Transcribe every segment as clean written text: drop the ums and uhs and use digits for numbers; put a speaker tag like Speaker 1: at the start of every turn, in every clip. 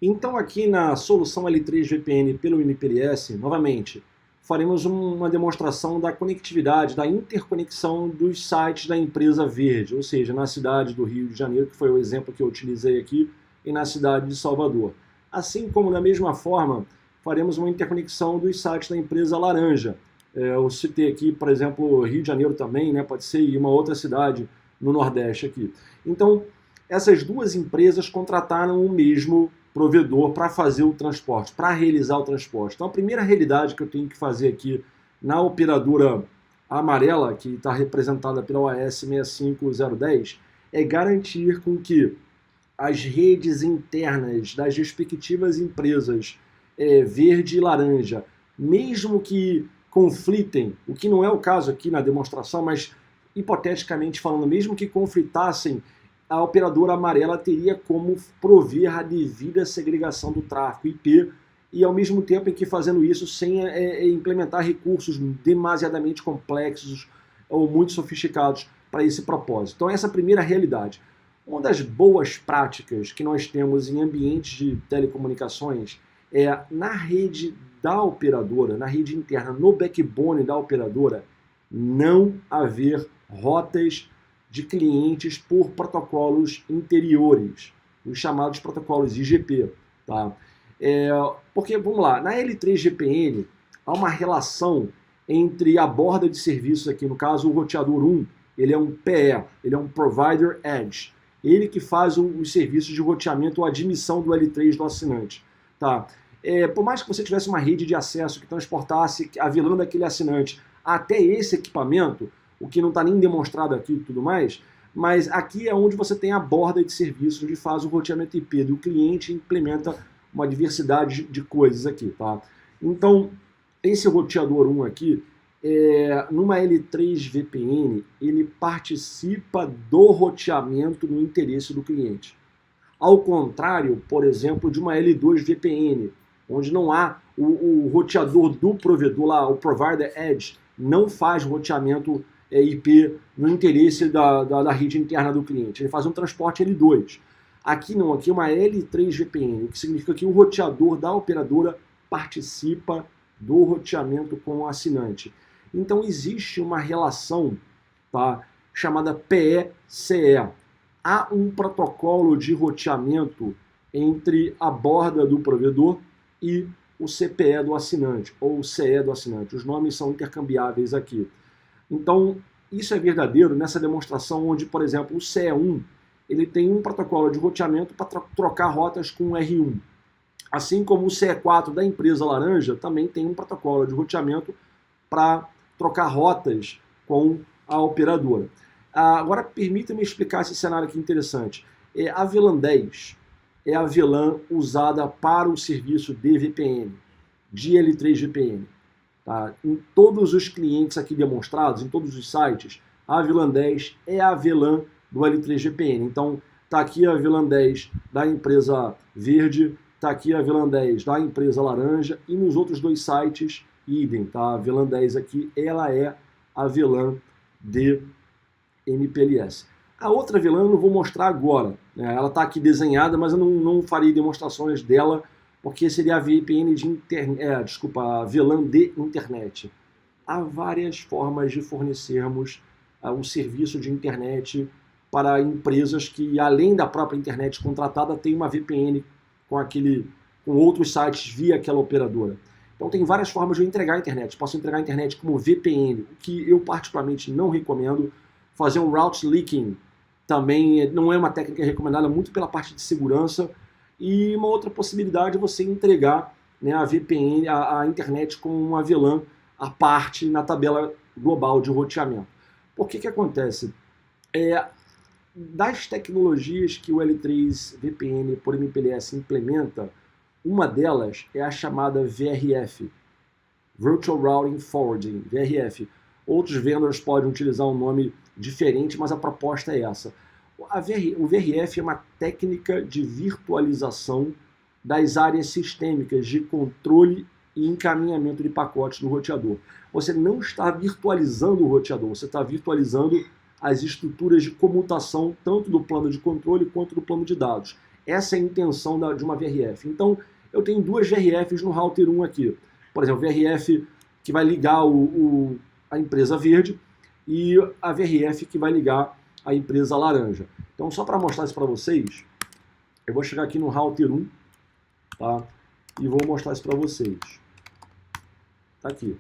Speaker 1: Então aqui na solução L3 VPN pelo MPLS, novamente, faremos uma demonstração da conectividade, da interconexão dos sites da empresa Verde, ou seja, na cidade do Rio de Janeiro, que foi o exemplo que eu utilizei aqui, e na cidade de Salvador. Assim como, da mesma forma, faremos uma interconexão dos sites da empresa Laranja. Eu citei aqui, por exemplo, Rio de Janeiro também, né, pode ser uma outra cidade no Nordeste aqui. Então, essas duas empresas contrataram o mesmo provedor para fazer o transporte, para realizar o transporte. Então a primeira realidade que eu tenho que fazer aqui na operadora amarela, que está representada pela OAS 65010, é garantir com que as redes internas das respectivas empresas verde e laranja, mesmo que conflitem, o que não é o caso aqui na demonstração, mas hipoteticamente falando, mesmo que conflitassem, a operadora amarela teria como prover a devida segregação do tráfego IP e, ao mesmo tempo em que fazendo isso sem implementar recursos demasiadamente complexos ou muito sofisticados para esse propósito. Então essa é a primeira realidade. Uma das boas práticas que nós temos em ambientes de telecomunicações é na rede da operadora, na rede interna, no backbone da operadora, não haver rotas de clientes por protocolos interiores, os chamados protocolos IGP. Tá? Porque, vamos lá, na L3 GPN há uma relação entre a borda de serviços aqui, no caso o roteador 1, ele é um PE, ele é um Provider Edge, ele que faz os serviços de roteamento ou admissão do L3 do assinante. Tá? Por mais que você tivesse uma rede de acesso que transportasse a VLAN daquele assinante até esse equipamento, o que não está nem demonstrado aqui e tudo mais, mas aqui é onde você tem a borda de serviços, onde faz o roteamento IP do cliente e implementa uma diversidade de coisas aqui. Tá? Então, esse roteador 1 aqui, numa L3 VPN, ele participa do roteamento no interesse do cliente. Ao contrário, por exemplo, de uma L2 VPN, onde não há o roteador do provedor lá, o Provider Edge, não faz roteamento IP no interesse da rede interna do cliente. Ele faz um transporte L2. Aqui não, aqui é uma L3 VPN, o que significa que o roteador da operadora participa do roteamento com o assinante. Então existe uma relação, tá, chamada PE-CE. Há um protocolo de roteamento entre a borda do provedor e o CPE do assinante, ou o CE do assinante. Os nomes são intercambiáveis aqui. Então, isso é verdadeiro nessa demonstração onde, por exemplo, o CE1 ele tem um protocolo de roteamento para trocar rotas com o R1. Assim como o CE4 da empresa Laranja também tem um protocolo de roteamento para trocar rotas com a operadora. Agora, permita-me explicar esse cenário aqui interessante. A VLAN 10 é a VLAN usada para o serviço de VPN, de L3 VPN. Tá? Em todos os clientes aqui demonstrados, em todos os sites, a VLAN 10 é a VLAN do L3 VPN. Então, está aqui a VLAN 10 da empresa Verde, está aqui a VLAN 10 da empresa Laranja e nos outros dois sites, idem. Tá? A VLAN 10 aqui, ela é a VLAN de MPLS. A outra VLAN eu não vou mostrar agora. Né? Ela está aqui desenhada, mas eu não farei demonstrações dela, porque seria a VPN de a VLAN de internet. Há várias formas de fornecermos o serviço de internet para empresas que, além da própria internet contratada, tem uma VPN com outros sites via aquela operadora. Então tem várias formas de eu entregar a internet. Posso entregar a internet como VPN, o que eu particularmente não recomendo. Fazer um route leaking também não é uma técnica recomendada, muito pela parte de segurança. E uma outra possibilidade é você entregar, né, a VPN, a internet com uma VLAN à parte na tabela global de roteamento. Por que acontece? Das tecnologias que o L3 VPN por MPLS implementa, uma delas é a chamada VRF, Virtual Routing Forwarding, VRF. Outros vendors podem utilizar um nome diferente, mas a proposta é essa. O VRF é uma técnica de virtualização das áreas sistêmicas de controle e encaminhamento de pacotes do roteador. Você não está virtualizando o roteador, você está virtualizando as estruturas de comutação tanto do plano de controle quanto do plano de dados. essa é a intenção de uma VRF. Então, eu tenho duas VRFs no router 1 aqui. Por exemplo, VRF que vai ligar a empresa verde e a VRF que vai ligar a empresa laranja. Então, só para mostrar isso para vocês, eu vou chegar aqui no router 1, tá? E vou mostrar isso para vocês. Tá aqui.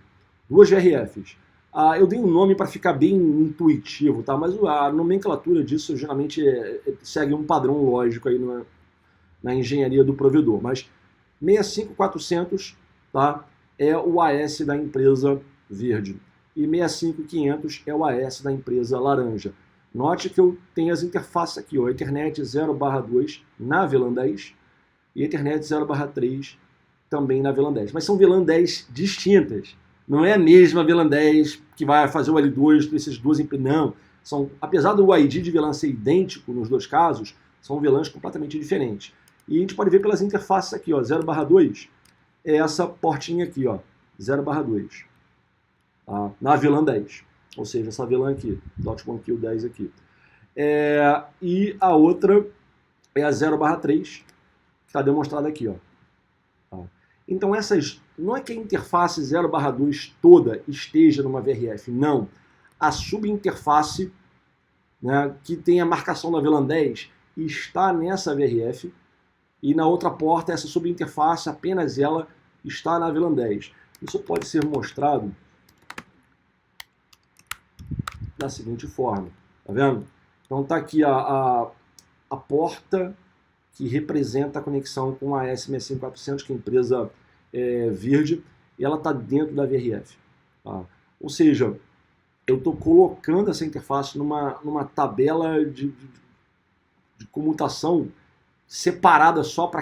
Speaker 1: Duas VRFs. Eu dei um nome para ficar bem intuitivo, tá? Mas a nomenclatura disso geralmente segue um padrão lógico aí na engenharia do provedor. Mas 65400, tá? É o AS da empresa verde. E 65500 é o AS da empresa laranja. Note que eu tenho as interfaces aqui, ó, Ethernet 0/2 na VLAN 10 e Ethernet 0/3 também na VLAN 10. Mas são VLAN 10 distintas. Não é a mesma VLAN 10 que vai fazer o L2 para esses duas empresas. Não. Apesar do ID de VLAN ser idêntico nos dois casos, são VLANs completamente diferentes. E a gente pode ver pelas interfaces aqui, ó, 0/2 é essa portinha aqui, ó, 0/2, tá? Na VLAN 10. Ou seja, essa VLAN aqui, .1Q 10 aqui. E a outra é a 0/3, que está demonstrada aqui, ó. Tá? Então não é que a interface 0/2 toda esteja numa VRF, não. A subinterface, né, que tem a marcação da VLAN 10 está nessa VRF, e na outra porta essa subinterface, apenas ela, está na VLAN 10. Isso pode ser mostrado da seguinte forma, tá vendo? Então tá aqui a porta que representa a conexão com a AS65400, que é a empresa verde, e ela está dentro da VRF. Tá? Ou seja, eu estou colocando essa interface numa tabela de comutação separada só para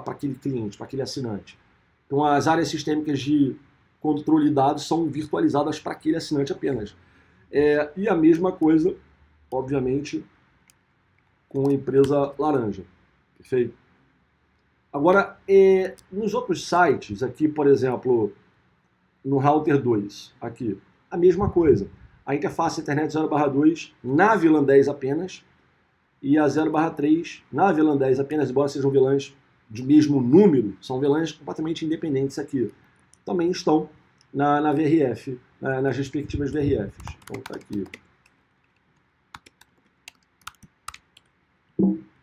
Speaker 1: aquele cliente, para aquele assinante. Então as áreas sistêmicas de controle de dados são virtualizadas para aquele assinante apenas. E a mesma coisa, obviamente, com a empresa laranja. Perfeito? Agora, nos outros sites, aqui, por exemplo, no router 2, aqui, a mesma coisa. A interface Ethernet 0/2 na VLAN 10 apenas, e a 0/3 na VLAN 10 apenas, embora sejam VLANs de mesmo número, são VLANs completamente independentes aqui. Também estão na VRF, nas respectivas VRFs. Então tá aqui.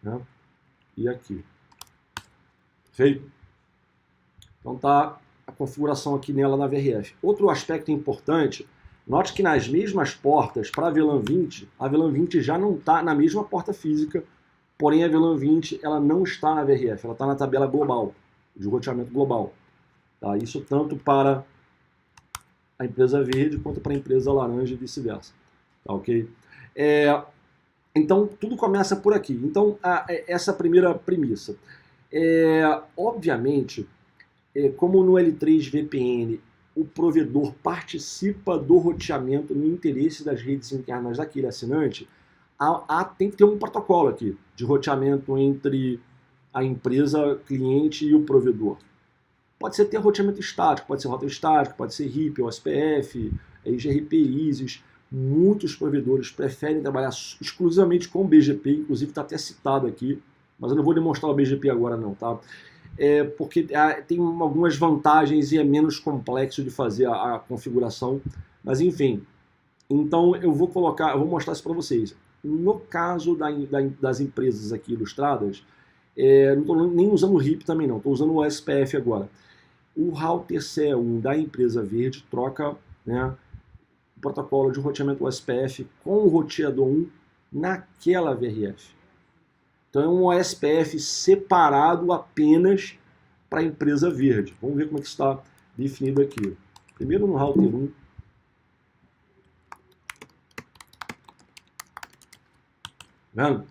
Speaker 1: Né? E aqui. Perfeito? Então tá a configuração aqui nela na VRF. Outro aspecto importante, note que nas mesmas portas para a VLAN 20, a VLAN 20 já não está na mesma porta física, porém a VLAN 20 ela não está na VRF, ela está na tabela global, de roteamento global. Tá? Isso tanto para a empresa verde quanto para a empresa laranja e vice-versa. Tá, ok? Então, tudo começa por aqui. Então, essa primeira premissa. Obviamente, como no L3 VPN, o provedor participa do roteamento no interesse das redes internas daquele assinante, tem que ter um protocolo aqui de roteamento entre a empresa cliente e o provedor. Pode ser ter roteamento estático, pode ser router estático, pode ser RIP, OSPF, IGRP, ISIS. Muitos provedores preferem trabalhar exclusivamente com BGP, inclusive está até citado aqui, mas eu não vou demonstrar o BGP agora não, tá? Porque tem algumas vantagens e é menos complexo de fazer a configuração, mas enfim. Então eu vou mostrar isso para vocês. No caso das empresas aqui ilustradas, não estou nem usando o RIP também não, estou usando o OSPF agora. O router CE1 da empresa verde troca, né, o protocolo de roteamento OSPF com o roteador 1 naquela VRF. Então é um OSPF separado apenas para a empresa verde. Vamos ver como é que está definido aqui. Primeiro no router 1. Vendo?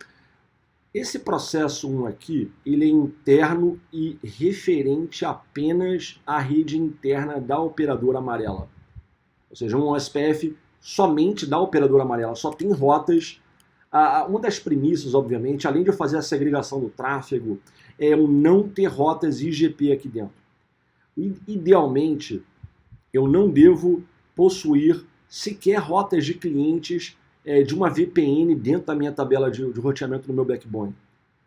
Speaker 1: Esse processo 1 aqui, ele é interno e referente apenas à rede interna da operadora amarela. Ou seja, um OSPF somente da operadora amarela, só tem rotas. Uma das premissas, obviamente, além de eu fazer a segregação do tráfego, é eu não ter rotas IGP aqui dentro. Idealmente, eu não devo possuir sequer rotas de clientes de uma VPN dentro da minha tabela de roteamento no meu backbone.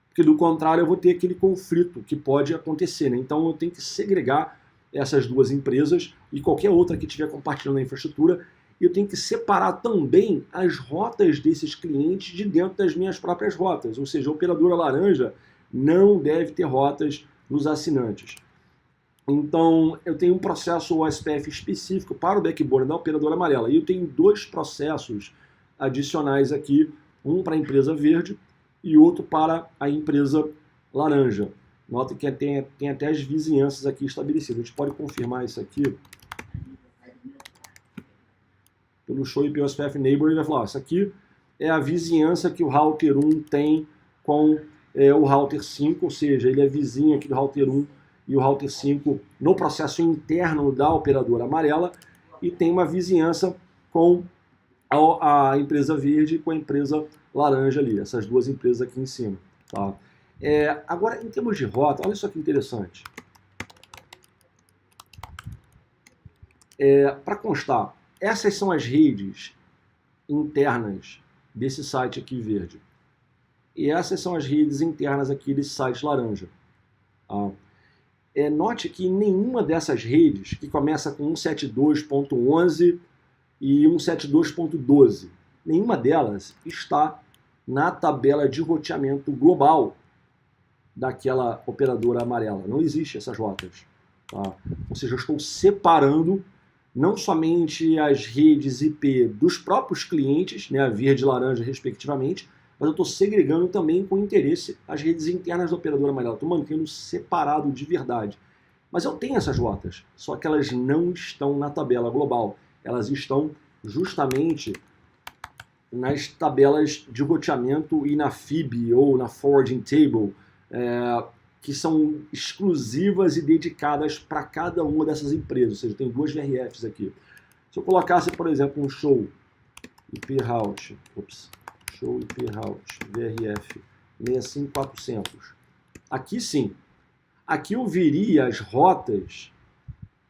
Speaker 1: Porque porque do contrário eu vou ter aquele conflito que pode acontecer, né? Então eu tenho que segregar essas duas empresas e qualquer outra que estiver compartilhando a infraestrutura. Eu tenho que separar também as rotas desses clientes de dentro das minhas próprias rotas, ou seja, a operadora laranja não deve ter rotas nos assinantes. Então, eu tenho um processo OSPF específico para o backbone da operadora amarela. E eu tenho dois processos adicionais aqui, um para a empresa verde e outro para a empresa laranja. Nota que tem até as vizinhanças aqui estabelecidas. A gente pode confirmar isso aqui. Pelo show IP OSPF Neighbor, ele vai falar, isso aqui é a vizinhança que o router 1 tem com o router 5, ou seja, ele é vizinho aqui do router 1 e o router 5 no processo interno da operadora amarela, e tem uma vizinhança com a empresa verde e com a empresa laranja ali, essas duas empresas aqui em cima. Tá? Agora, em termos de rota, olha só que interessante. Para constar, essas são as redes internas desse site aqui verde. E essas são as redes internas aqui desse site laranja. Tá? Note que nenhuma dessas redes, que começa com 172.11 e 172.12, nenhuma delas está na tabela de roteamento global daquela operadora amarela. Não existe essas rotas. Tá? Ou seja, eu estou separando não somente as redes IP dos próprios clientes, né, a verde e laranja respectivamente, mas eu estou segregando também com interesse as redes internas da operadora amarela. Estou mantendo separado de verdade. Mas eu tenho essas rotas, só que elas não estão na tabela global. Elas estão justamente nas tabelas de roteamento e na FIB ou na Forwarding Table, que são exclusivas e dedicadas para cada uma dessas empresas. Ou seja, tem duas VRFs aqui. Se eu colocasse, por exemplo, um show IP route, show IP route VRF 65400, aqui sim, aqui eu veria as rotas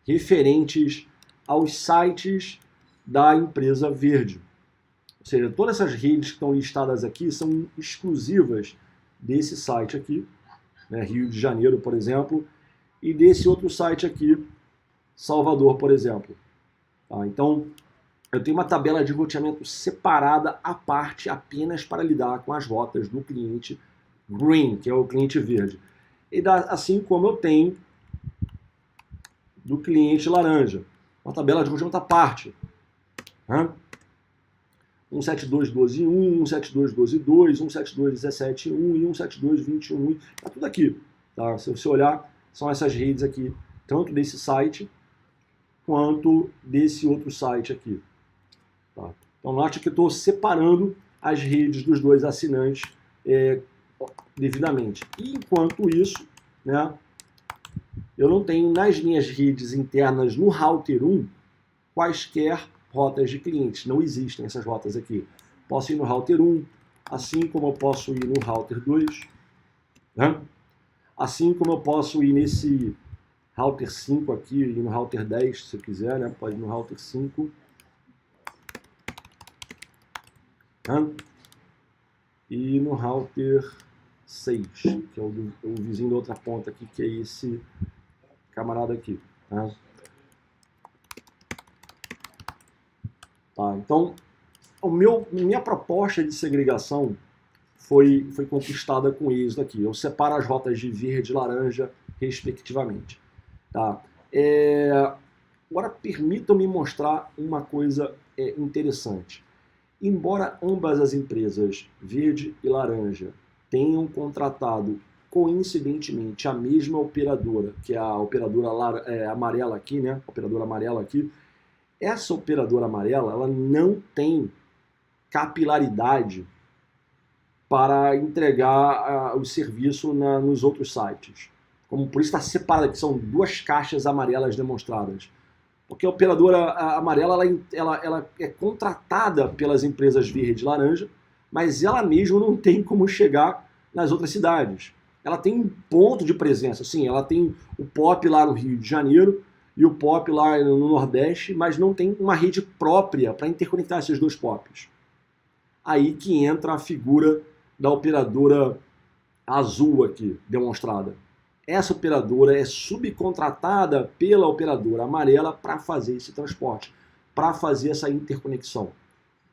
Speaker 1: referentes aos sites da empresa verde. Ou seja, todas essas redes que estão listadas aqui são exclusivas desse site aqui, né, Rio de Janeiro, por exemplo, e desse outro site aqui, Salvador, por exemplo. Tá? Então, eu tenho uma tabela de roteamento separada à parte apenas para lidar com as rotas do cliente green, que é o cliente verde. E assim como eu tenho do cliente laranja, uma tabela de roteamento à parte. 172.12.1, 172.12.2, 172.17.1 e 172.21. Está tudo aqui. Tá? Se você olhar, são essas redes aqui, tanto desse site quanto desse outro site aqui. Tá? Então, note que eu estou separando as redes dos dois assinantes devidamente. E, enquanto isso, né, eu não tenho nas minhas redes internas no router 1 quaisquer rotas de clientes. Não existem essas rotas aqui. Posso ir no router 1, assim como eu posso ir no router 2, né? Assim como eu posso ir nesse router 5 aqui e no router 10, se eu quiser, né? Pode ir no router 5. Né? E no router 6, que é o vizinho da outra ponta aqui, que é esse camarada aqui. Né? Tá, então, minha proposta de segregação foi conquistada com êxito aqui. Eu separo as rotas de verde e laranja, respectivamente. Tá? Agora, permitam-me mostrar uma coisa interessante. Embora ambas as empresas, verde e laranja, tenham contratado coincidentemente a mesma operadora, que é a operadora amarela aqui, né? A operadora amarela aqui, essa operadora amarela, ela não tem capilaridade para entregar o serviço nos outros sites. Como por isso está separada, que são duas caixas amarelas demonstradas. Porque a operadora amarela ela é contratada pelas empresas verde e laranja, mas ela mesma não tem como chegar nas outras cidades. Ela tem um ponto de presença, sim, ela tem o POP lá no Rio de Janeiro, e o POP lá no Nordeste, mas não tem uma rede própria para interconectar esses dois POPs. Aí que entra a figura da operadora azul aqui, demonstrada. Essa operadora é subcontratada pela operadora amarela para fazer esse transporte, para fazer essa interconexão.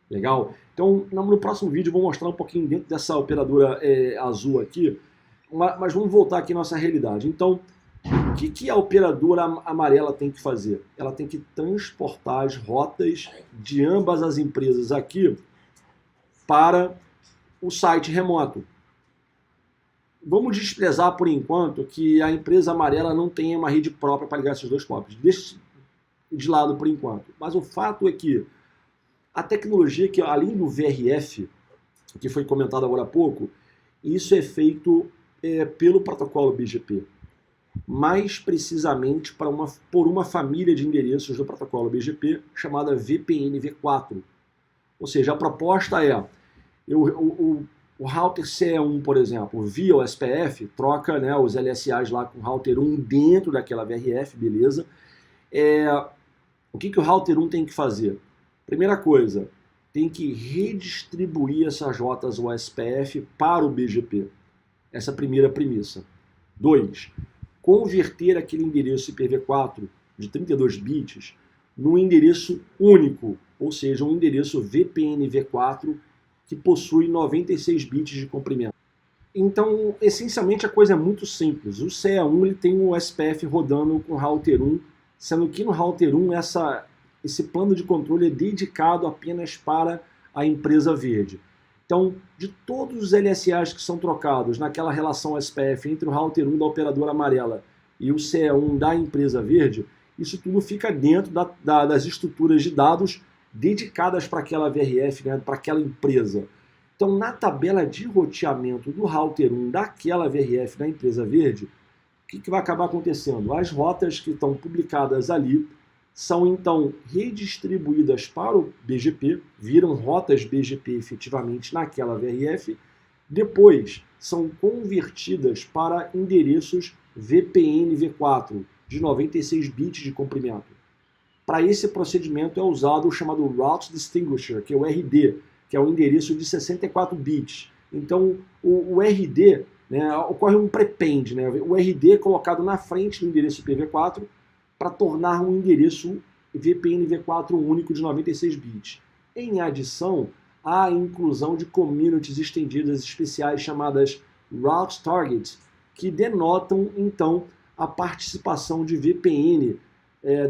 Speaker 1: Legal? Então, no próximo vídeo eu vou mostrar um pouquinho dentro dessa operadora azul aqui, mas vamos voltar aqui à nossa realidade. Então, o que a operadora amarela tem que fazer? Ela tem que transportar as rotas de ambas as empresas aqui para o site remoto. Vamos desprezar por enquanto que a empresa amarela não tenha uma rede própria para ligar esses dois pobres. Deixa de lado por enquanto. Mas o fato é que a tecnologia, que além do VRF, que foi comentado agora há pouco, isso é feito pelo protocolo BGP. Mais precisamente por uma família de endereços do protocolo BGP chamada VPN V4. Ou seja, a proposta é o router CE1, por exemplo, via o SPF, troca, né, os LSAs lá com o router 1 dentro daquela VRF, beleza? O que o router 1 tem que fazer? Primeira coisa, tem que redistribuir essas rotas OSPF para o BGP. Essa é a primeira premissa. 2. Converter aquele endereço IPv4 de 32 bits num endereço único, ou seja, um endereço VPN V4 que possui 96 bits de comprimento. Então, essencialmente, a coisa é muito simples. O CE1 ele tem o SPF rodando com o router 1, sendo que no router 1 esse plano de controle é dedicado apenas para a empresa verde. Então, de todos os LSAs que são trocados naquela relação SPF entre o router 1 da operadora amarela e o CE1 da empresa verde, isso tudo fica dentro das estruturas de dados dedicadas para aquela VRF, né, para aquela empresa. Então, na tabela de roteamento do router 1 daquela VRF da empresa verde, o que vai acabar acontecendo? As rotas que estão publicadas ali são, então, redistribuídas para o BGP, viram rotas BGP efetivamente naquela VRF, depois são convertidas para endereços VPN V4, de 96 bits de comprimento. Para esse procedimento é usado o chamado Route Distinguisher, que é o RD, que é o endereço de 64 bits. Então, o RD, né, ocorre um prepend, né, o RD é colocado na frente do endereço IPv4 para tornar um endereço VPN V4 único de 96 bits. Em adição, há a inclusão de communities estendidas especiais chamadas Route Targets, que denotam, então, a participação de VPN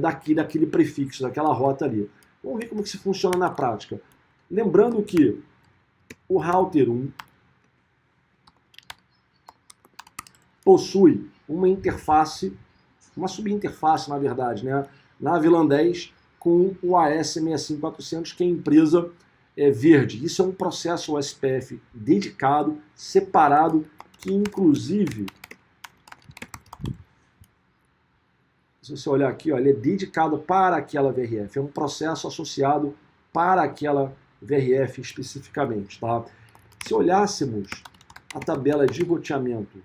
Speaker 1: daquele prefixo, daquela rota ali. Vamos ver como que isso funciona na prática. Lembrando que o router 1 possui uma interface, uma subinterface, na verdade, né, na VLAN 10 com o AS65400, que é a empresa verde. Isso é um processo OSPF dedicado, separado, que inclusive, se você olhar aqui, ó, ele é dedicado para aquela VRF, é um processo associado para aquela VRF especificamente. Tá? Se olhássemos a tabela de roteamento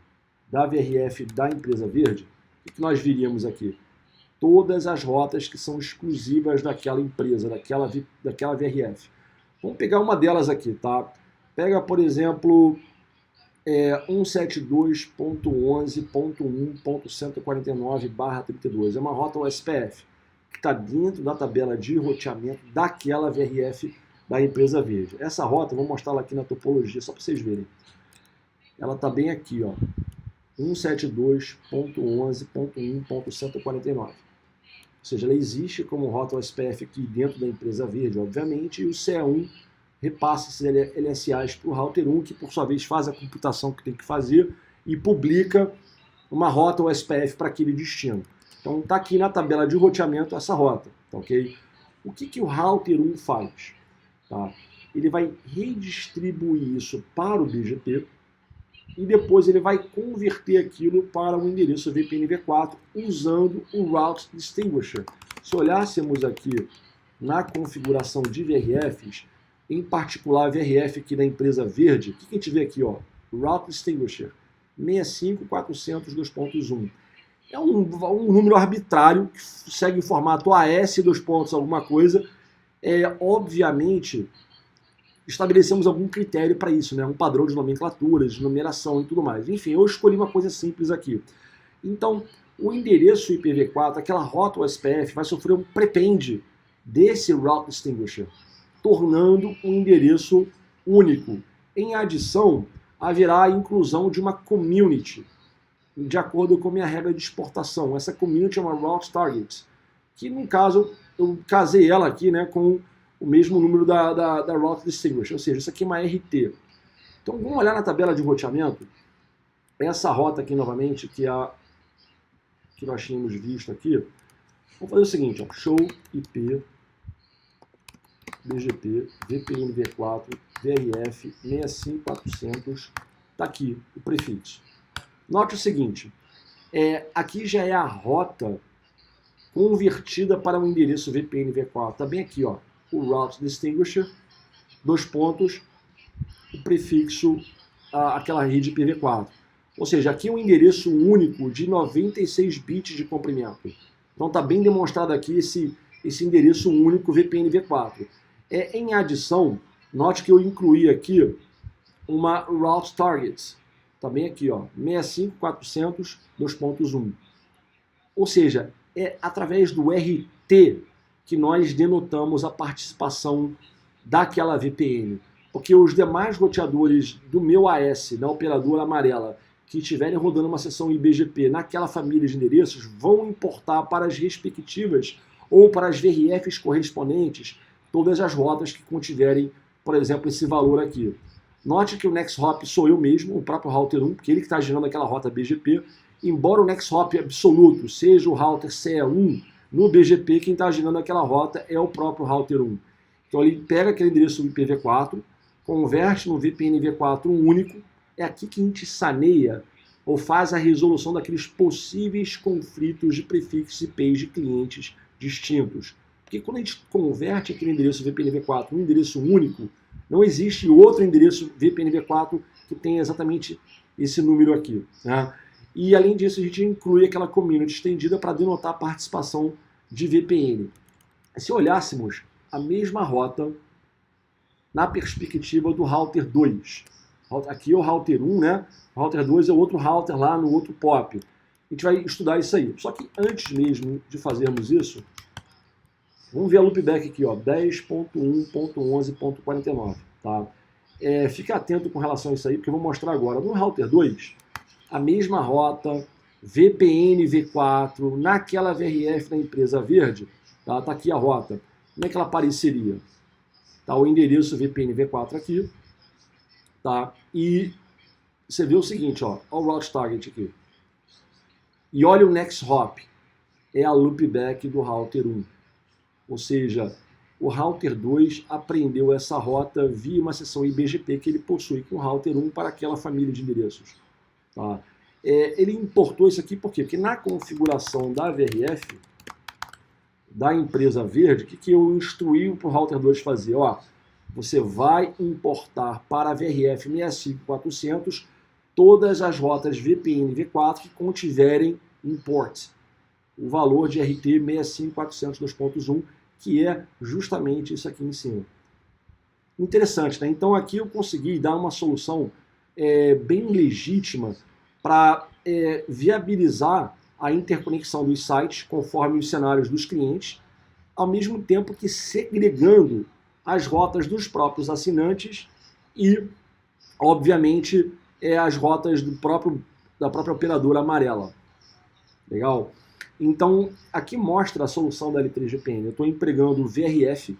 Speaker 1: da VRF da empresa verde, o que nós viríamos aqui? Todas as rotas que são exclusivas daquela empresa, daquela VRF. Vamos pegar uma delas aqui, tá? Pega, por exemplo, 172.11.1.149/32. É uma rota OSPF que está dentro da tabela de roteamento daquela VRF da empresa verde. Essa rota, vou mostrar ela aqui na topologia, só para vocês verem. Ela está bem aqui, ó. 172.11.1.149. Ou seja, ela existe como rota OSPF aqui dentro da empresa verde, obviamente, e o CE1 repassa esses LSAs para o router 1, que por sua vez faz a computação que tem que fazer e publica uma rota OSPF para aquele destino. Então está aqui na tabela de roteamento essa rota, tá ok? O que o router 1 faz? Tá? Ele vai redistribuir isso para o BGP e depois ele vai converter aquilo para um endereço VPN V4 usando o Route Distinguisher. Se olhássemos aqui na configuração de VRFs, em particular a VRF aqui da empresa verde, o que a gente vê aqui? Ó? Route Distinguisher 65400.2.1. É um número arbitrário que segue o formato AS, alguma coisa. Obviamente, estabelecemos algum critério para isso, né? Um padrão de nomenclaturas, de numeração e tudo mais. Enfim, eu escolhi uma coisa simples aqui. Então, o endereço IPv4, aquela rota USPF, vai sofrer um prepend desse Route Distinguisher, tornando um endereço único. Em adição, haverá a inclusão de uma community, de acordo com a minha regra de exportação. Essa community é uma Route Target, que no caso eu casei ela aqui, né, com o mesmo número da Route Distinguisher, ou seja, isso aqui é uma RT. Então vamos olhar na tabela de roteamento, essa rota aqui novamente, que é a que nós tínhamos visto aqui. Vamos fazer o seguinte, ó, show IP, BGP, VPN V4, VRF 65400, está aqui o prefixo. Note o seguinte, aqui já é a rota convertida para um endereço VPN V4. Está bem aqui, ó, o Route Distinguisher, dois pontos, o prefixo, aquela rede IPv4. Ou seja, aqui é um endereço único de 96 bits de comprimento. Então está bem demonstrado aqui esse endereço único VPN V4. Em adição, note que eu incluí aqui uma Route Target. Está bem aqui, ó, 65400 2.1. Ou seja, é através do RT que nós denotamos a participação daquela VPN. Porque os demais roteadores do meu AS, da operadora amarela, que estiverem rodando uma seção IBGP naquela família de endereços, vão importar para as respectivas ou para as VRFs correspondentes todas as rotas que contiverem, por exemplo, esse valor aqui. Note que o NextHop sou eu mesmo, o próprio router 1, porque ele que está gerando aquela rota BGP, embora o NextHop absoluto seja o router CE1, no BGP quem está gerando aquela rota é o próprio router 1. Então ele pega aquele endereço IPv4, converte no VPN V4 único, é aqui que a gente saneia ou faz a resolução daqueles possíveis conflitos de prefixos IPs de clientes distintos. Porque quando a gente converte aquele endereço VPN V4 em um endereço único, não existe outro endereço VPN V4 que tenha exatamente esse número aqui, né? E além disso a gente inclui aquela community estendida para denotar a participação de VPN. Se olhássemos a mesma rota na perspectiva do router 2, aqui é o router 1, né? O router 2 é o outro router lá no outro POP. A gente vai estudar isso aí. Só que antes mesmo de fazermos isso, vamos ver a loopback aqui, ó, 10.1.11.49, tá? Fica atento com relação a isso aí, porque eu vou mostrar agora. No router 2, a mesma rota, VPN V4, naquela VRF da empresa verde, tá? Tá aqui a rota. Como é que ela apareceria? Tá o endereço VPN V4 aqui, tá? E você vê o seguinte, ó, o Route Target aqui. E olha o NextHop, é a loopback do router 1. Ou seja, o router 2 aprendeu essa rota via uma seção IBGP que ele possui com o router 1 para aquela família de endereços. Tá? Ele importou isso aqui por quê? Porque na configuração da VRF, da empresa verde, o que eu instruí para o router 2 fazer? Ó, você vai importar para a VRF 65400 todas as rotas VPN V4 que contiverem import, o valor de RT 65400 2.1, que é justamente isso aqui em cima. Interessante, né? Então aqui eu consegui dar uma solução bem legítima para viabilizar a interconexão dos sites conforme os cenários dos clientes, ao mesmo tempo que segregando as rotas dos próprios assinantes e, obviamente, as rotas da própria operadora amarela. Legal? Então, aqui mostra a solução da L3GPN. Eu estou empregando o VRF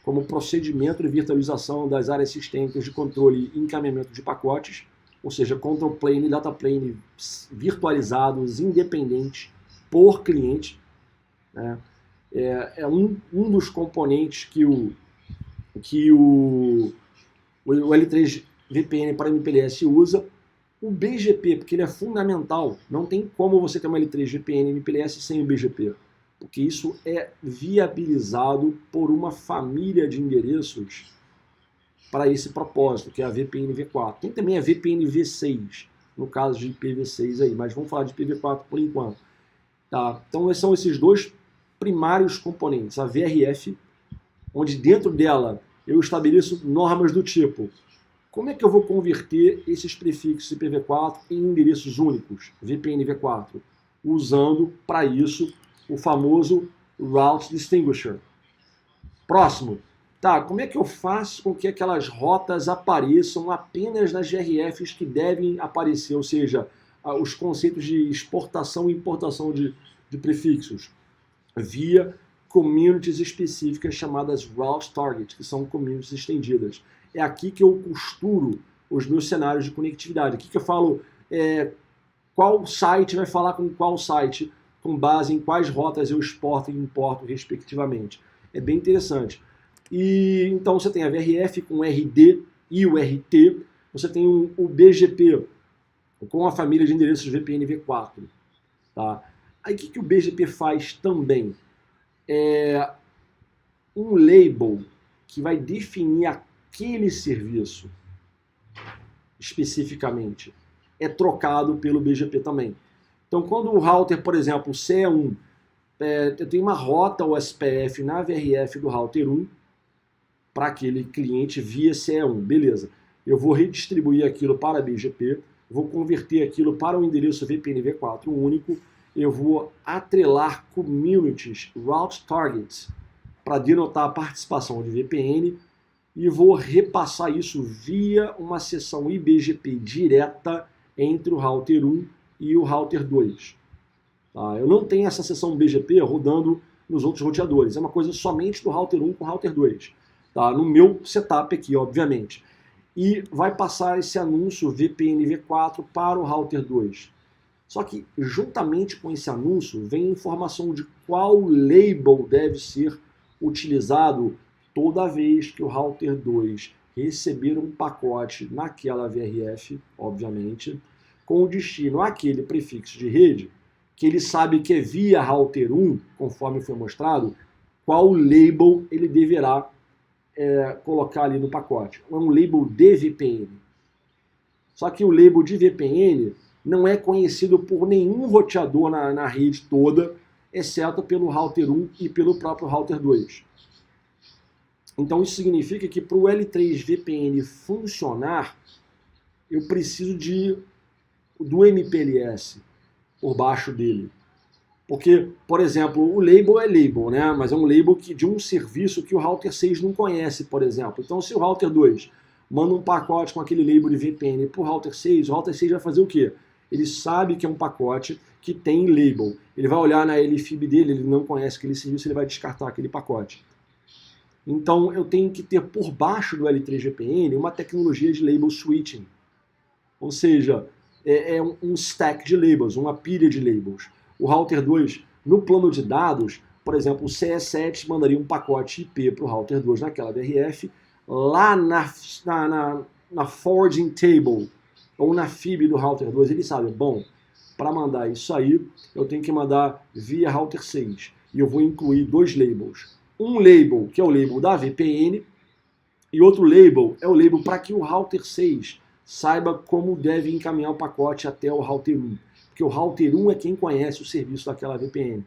Speaker 1: como procedimento de virtualização das áreas sistêmicas de controle e encaminhamento de pacotes, ou seja, control plane e data plane virtualizados, independentes, por cliente. Né? É um dos componentes que o L3VPN para MPLS usa. O BGP, porque ele é fundamental, não tem como você ter uma L3VPN MPLS sem o BGP, porque isso é viabilizado por uma família de endereços para esse propósito, que é a VPN V4. Tem também a VPN V6, no caso de IPv6 aí, mas vamos falar de IPv4 por enquanto. Tá? Então são esses dois primários componentes, a VRF, onde dentro dela eu estabeleço normas do tipo: como é que eu vou converter esses prefixos IPv4 em endereços únicos, VPN v4, usando, para isso, o famoso Route Distinguisher. Próximo. Tá, como é que eu faço com que aquelas rotas apareçam apenas nas GRFs que devem aparecer, ou seja, os conceitos de exportação e importação de prefixos, via communities específicas chamadas Route Target, que são communities estendidas. É aqui que eu costuro os meus cenários de conectividade. Aqui que eu falo qual site vai falar com qual site, com base em quais rotas eu exporto e importo, respectivamente. É bem interessante. E então você tem a VRF com o RD e o RT, você tem o BGP com a família de endereços VPN v4. Tá? Aí o que o BGP faz também? É um label que vai definir aquele serviço especificamente. É trocado pelo BGP também. Então quando o router, por exemplo, o CE1, eu tenho uma rota OSPF na VRF do router 1 para aquele cliente via CE1, beleza. Eu vou redistribuir aquilo para BGP, vou converter aquilo para um endereço VPN v4 único, eu vou atrelar communities, route targets, para denotar a participação de VPN e vou repassar isso via uma seção IBGP direta entre o router 1 e o router 2. Tá? Eu não tenho essa seção BGP rodando nos outros roteadores, é uma coisa somente do router 1 com o router 2. Tá? No meu setup aqui, obviamente. E vai passar esse anúncio VPN v4 para o router 2. Só que, juntamente com esse anúncio, vem a informação de qual label deve ser utilizado toda vez que o router 2 receber um pacote naquela VRF, obviamente, com o destino àquele prefixo de rede, que ele sabe que é via router 1, conforme foi mostrado, qual label ele deverá colocar ali no pacote. É um label de VPN. Só que o label de VPN não é conhecido por nenhum roteador na rede toda, exceto pelo router 1 e pelo próprio router 2. Então isso significa que para o L3 VPN funcionar, eu preciso do MPLS por baixo dele. Porque, por exemplo, o label é label, né? Mas é um label de um serviço que o router 6 não conhece, por exemplo. Então, se o router 2 manda um pacote com aquele label de VPN para o router 6 vai fazer o quê? Ele sabe que é um pacote que tem label. Ele vai olhar na LFIB dele, ele não conhece aquele serviço, ele vai descartar aquele pacote. Então, eu tenho que ter por baixo do L3 VPN uma tecnologia de label switching. Ou seja, é um stack de labels, uma pilha de labels. O router 2, no plano de dados, por exemplo, o CE7 mandaria um pacote IP para o router 2 naquela VRF, lá na forwarding table, ou na FIB do router 2, ele sabe, bom, para mandar isso aí, eu tenho que mandar via router 6, e eu vou incluir dois labels. Um label, que é o label da VPN, e outro label é o label para que o router 6 saiba como deve encaminhar o pacote até o router 1. Porque o router 1 é quem conhece o serviço daquela VPN.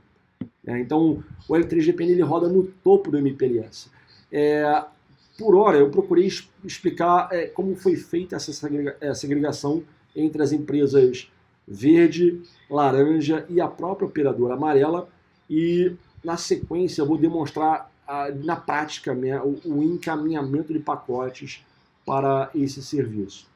Speaker 1: Então, o L3 VPN ele roda no topo do MPLS. Por hora, eu procurei explicar como foi feita essa segregação entre as empresas verde, laranja e a própria operadora amarela. E, na sequência, eu vou demonstrar na prática o encaminhamento de pacotes para esse serviço.